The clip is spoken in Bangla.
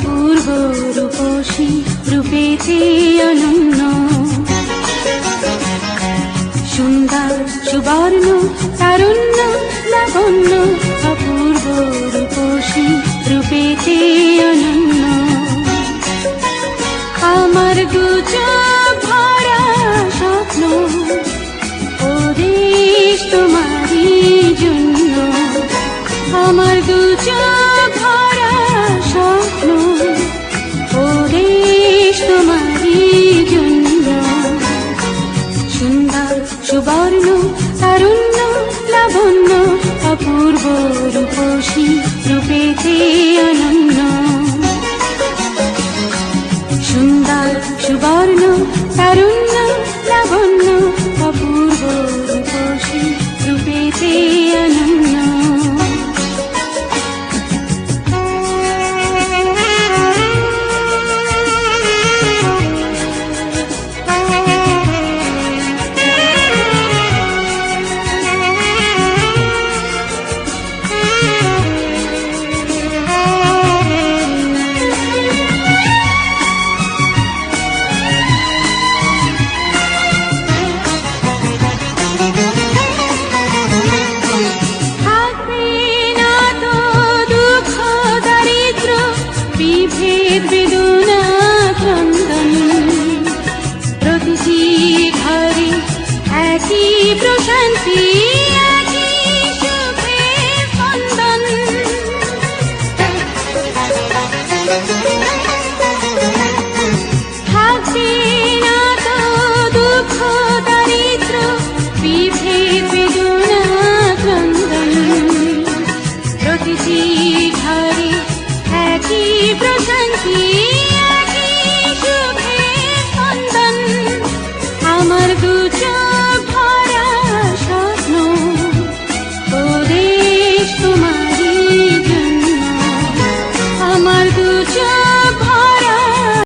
অপূর্ব রূপসী রূপেতে অনন্য, সুন্দর সুবর্ণ তারুণ্য লাবণ্য, অপূর্ব রূপসী রূপেতে অনন্য। আমার দু চোখ ভরা স্বপ্ন, ও দেশ তোমারই জন্য। আমার দু চোখ ভরা স্বপ্ন, ও দেশ তোমারই জন্য। সুন্দর সুবর্ণ তারুণ্য লাবণ্য, অপূর্ব রূপসী রূপেতে অনন্য। সুন্দর সুবর্ণ তারুণ্য লাবণ্য,